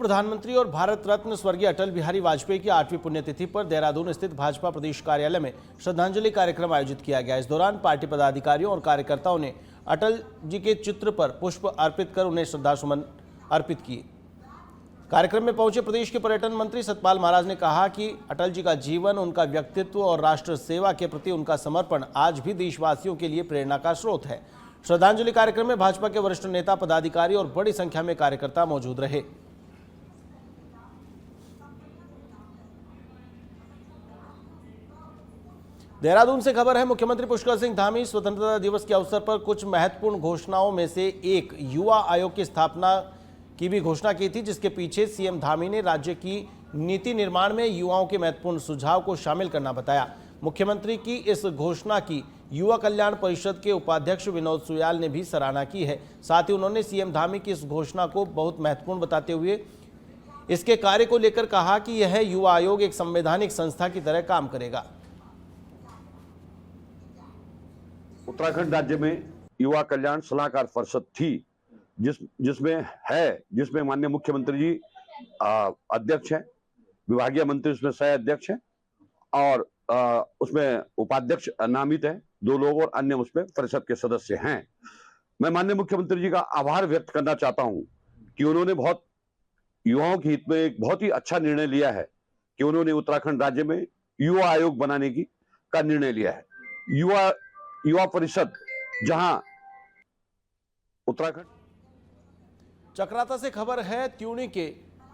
प्रधानमंत्री और भारत रत्न स्वर्गीय अटल बिहारी वाजपेयी की 8वीं पुण्यतिथि पर देहरादून स्थित भाजपा प्रदेश कार्यालय में श्रद्धांजलि कार्यक्रम आयोजित किया गया। इस दौरान पार्टी पदाधिकारियों और कार्यकर्ताओं ने अटल जी के चित्र पर पुष्प अर्पित कर उन्हें श्रद्धासुमन अर्पित किए। कार्यक्रम में पहुंचे प्रदेश के पर्यटन मंत्री सतपाल महाराज ने कहा कि अटल जी का जीवन, उनका व्यक्तित्व और राष्ट्र सेवा के प्रति उनका समर्पण आज भी देशवासियों के लिए प्रेरणा का स्रोत है। श्रद्धांजलि कार्यक्रम में भाजपा के वरिष्ठ नेता, पदाधिकारी और बड़ी संख्या में कार्यकर्ता मौजूद रहे। देहरादून से खबर है, मुख्यमंत्री पुष्कर सिंह धामी स्वतंत्रता दिवस के अवसर पर कुछ महत्वपूर्ण घोषणाओं में से एक युवा आयोग की स्थापना की भी घोषणा की थी, जिसके पीछे सीएम धामी ने राज्य की नीति निर्माण में युवाओं के महत्वपूर्ण सुझाव को शामिल करना बताया। मुख्यमंत्री की इस घोषणा की युवा कल्याण परिषद के उपाध्यक्ष विनोद सुयाल ने भी सराहना की है। साथ ही उन्होंने सीएम धामी की इस घोषणा को बहुत महत्वपूर्ण बताते हुए इसके कार्य को लेकर कहा कि यह युवा आयोग एक संवैधानिक संस्था की तरह काम करेगा। उत्तराखंड राज्य में युवा कल्याण सलाहकार परिषद थी, जिसमें माननीय मुख्यमंत्री जी अध्यक्ष हैं, विभागीय मंत्री उसमें सह अध्यक्ष हैं और उसमें उपाध्यक्ष नामित है 2 लोग और अन्य उसमें परिषद के सदस्य हैं। मैं माननीय मुख्यमंत्री जी का आभार व्यक्त करना चाहता हूं कि उन्होंने बहुत युवाओं के हित में एक बहुत ही अच्छा निर्णय लिया है कि उन्होंने उत्तराखंड राज्य में युवा आयोग बनाने का निर्णय लिया है। युवा परिषद जहां उत्तराखंड। चक्राता से खबर है, त्यूनी के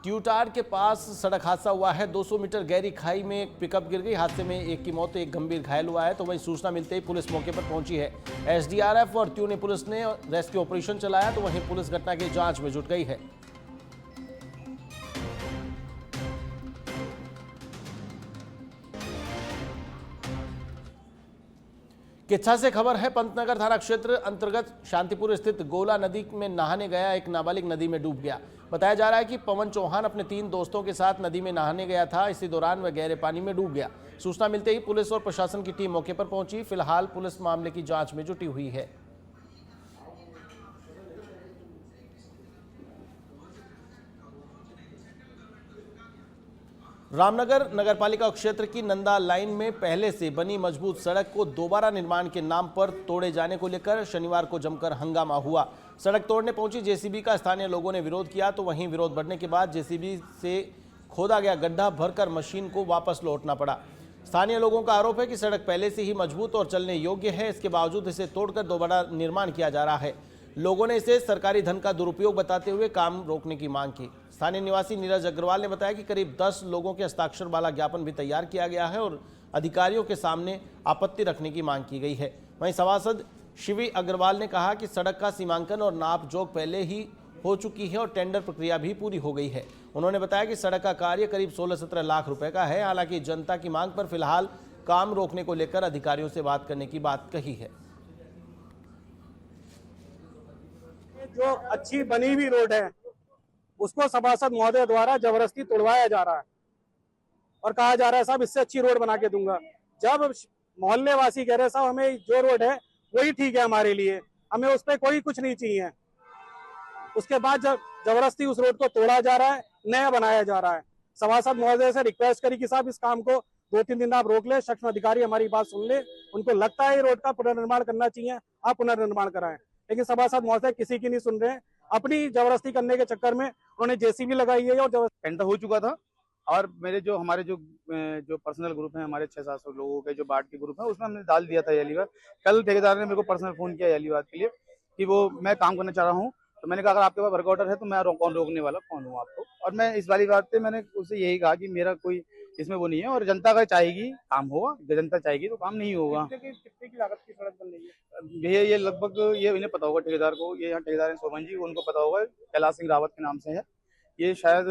ट्यूटार के पास सड़क हादसा हुआ है। 200 मीटर गहरी खाई में एक पिकअप गिर गई। हादसे में एक की मौत, एक गंभीर घायल हुआ है। तो वहीं सूचना मिलते ही पुलिस मौके पर पहुंची है। एसडीआरएफ और त्यूनी पुलिस ने रेस्क्यू ऑपरेशन चलाया, तो वहीं पुलिस घटना की जांच में जुट गई है। किच्छा से खबर है, पंतनगर थाना क्षेत्र अंतर्गत शांतिपुर स्थित गोला नदी में नहाने गया एक नाबालिग नदी में डूब गया। बताया जा रहा है कि पवन चौहान अपने 3 दोस्तों के साथ नदी में नहाने गया था। इसी दौरान वह गहरे पानी में डूब गया। सूचना मिलते ही पुलिस और प्रशासन की टीम मौके पर पहुंची। फिलहाल पुलिस मामले की जांच में जुटी हुई है। रामनगर नगरपालिका क्षेत्र की नंदा लाइन में पहले से बनी मजबूत सड़क को दोबारा निर्माण के नाम पर तोड़े जाने को लेकर शनिवार को जमकर हंगामा हुआ। सड़क तोड़ने पहुंची जेसीबी का स्थानीय लोगों ने विरोध किया, तो वहीं विरोध बढ़ने के बाद जेसीबी से खोदा गया गड्ढा भरकर मशीन को वापस लौटना पड़ा। स्थानीय लोगों का आरोप है कि सड़क पहले से ही मजबूत और चलने योग्य है, इसके बावजूद इसे तोड़कर दोबारा निर्माण किया जा रहा है। लोगों ने इसे सरकारी धन का दुरुपयोग बताते हुए काम रोकने की मांग की। स्थानीय निवासी नीरज अग्रवाल ने बताया कि करीब 10 लोगों के हस्ताक्षर वाला ज्ञापन भी तैयार किया गया है और अधिकारियों के सामने आपत्ति रखने की मांग की गई है। वहीं सभासद शिवी अग्रवाल ने कहा कि सड़क का सीमांकन और नाप जोख पहले ही हो चुकी है और टेंडर प्रक्रिया भी पूरी हो गई है। उन्होंने बताया कि सड़क का कार्य करीब 16-17 लाख रुपए का है। हालांकि जनता की मांग पर फिलहाल काम रोकने को लेकर अधिकारियों से बात करने की बात कही है। जो अच्छी बनी हुई रोड है उसको सभासद महोदय द्वारा जबरदस्ती तोड़वाया जा रहा है और कहा जा रहा है साहब इससे अच्छी रोड बना के दूंगा। जब मोहल्ले वासी कह रहे साहब हमें जो रोड है वही ठीक है हमारे लिए, हमें उस पर कोई कुछ नहीं चाहिए। उसके बाद जब जबरदस्ती उस रोड को तोड़ा जा रहा है, नया बनाया जा रहा है। सभासद महोदय से रिक्वेस्ट करी कि साहब इस काम को 2-3 दिन आप रोक ले, सूक्ष्म अधिकारी हमारी बात सुन ले, उनको लगता है रोड का पुनर्निर्माण करना चाहिए, आप पुनर्निर्माण कराएं। लेकिन सभासद महोदय किसी की नहीं सुन रहे हैं। अपनी जबरदस्ती करने के चक्कर में उन्होंने जेसीबी लगाई है और टेंडर हो चुका था। और मेरे हमारे जो पर्सनल ग्रुप है, हमारे 600-700 लोगों के जो बाढ़ के ग्रुप है, उसमें हमने डाल दिया था यालीवार। कल ठेकेदार ने मेरे को पर्सनल फोन किया यालीवार के लिए कि वो मैं काम करना चाह रहा हूँ। तो मैंने कहा अगर आपके पास वर्क ऑर्डर है तो मैं कौन रोकने वाला कौन हूँ आपको। और मैं इस वाली बात पे मैंने उससे यही कहा कि मेरा कोई इसमें वो नहीं है और जनता का चाहेगी काम होगा, जनता चाहेगी तो काम नहीं होगा। कितने की लागत की सड़क बन रही है भैया? ये लगभग ये इन्हें पता होगा ठेकेदार को, ये यहाँ ठेकेदार है सोमन जी, उनको पता होगा, कैलाश सिंह रावत के नाम से है। ये शायद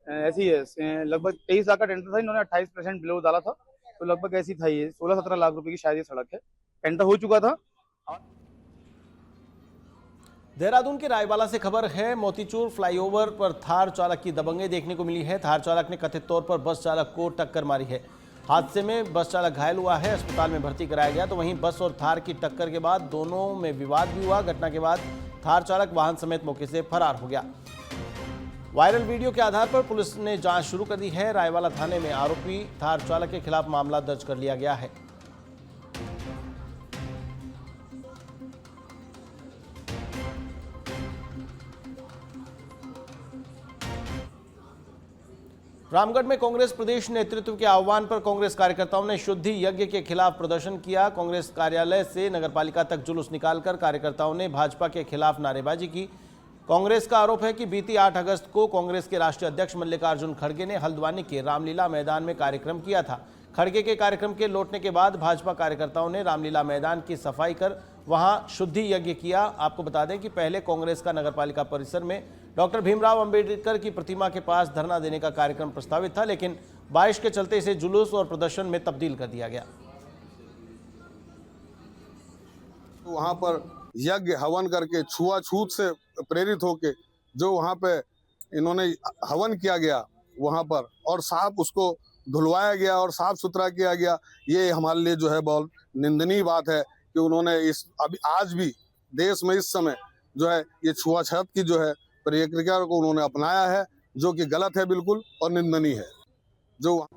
ऐसी है, लगभग 23 लाख का टेंडर था, इन्होंने 28% बिलो डाला था, तो लगभग ऐसी था। ये 16-17 लाख रुपए की शायद ये सड़क है। टेंडर हो चुका था। देहरादून के रायवाला से खबर है, मोतीचूर फ्लाईओवर पर थार चालक की दबंगई देखने को मिली है। थार चालक ने कथित तौर पर बस चालक को टक्कर मारी है। हादसे में बस चालक घायल हुआ है, अस्पताल में भर्ती कराया गया। तो वहीं बस और थार की टक्कर के बाद दोनों में विवाद भी हुआ। घटना के बाद थार चालक वाहन समेत मौके से फरार हो गया। वायरल वीडियो के आधार पर पुलिस ने जांच शुरू कर दी है। रायवाला थाने में आरोपी थार चालक के खिलाफ मामला दर्ज कर लिया गया है। रामगढ़ में कांग्रेस प्रदेश नेतृत्व के आह्वान पर कांग्रेस कार्यकर्ताओं ने शुद्धि यज्ञ के खिलाफ प्रदर्शन किया। कांग्रेस कार्यालय से नगरपालिका तक जुलूस निकालकर कार्यकर्ताओं ने भाजपा के खिलाफ नारेबाजी की। कांग्रेस का आरोप है कि बीती 8 अगस्त को कांग्रेस के राष्ट्रीय अध्यक्ष मल्लिकार्जुन खड़गे ने हल्द्वानी के रामलीला मैदान में कार्यक्रम किया था। खड़गे के कार्यक्रम के लौटने के बाद भाजपा कार्यकर्ताओं ने रामलीला मैदान की सफाई कर वहां शुद्धि यज्ञ किया। आपको बता दें कि पहले कांग्रेस का नगरपालिका परिसर में डॉक्टर भीमराव अंबेडकर की प्रतिमा के पास धरना देने का कार्यक्रम प्रस्तावित था, लेकिन बारिश के चलते इसे जुलूस और प्रदर्शन में तब्दील कर दिया गया। वहां पर यज्ञ हवन करके छुआछूत से प्रेरित होके जो वहां पे इन्होंने हवन किया गया वहां पर, और साफ उसको धुलवाया गया और साफ सुथरा किया गया, ये हमारे लिए जो है बहुत निंदनीय बात है कि उन्होंने इस अभी आज भी देश में इस समय जो है ये छुआछूत की जो है प्रक्रिया को उन्होंने अपनाया है, जो कि गलत है बिल्कुल और निंदनीय है। जो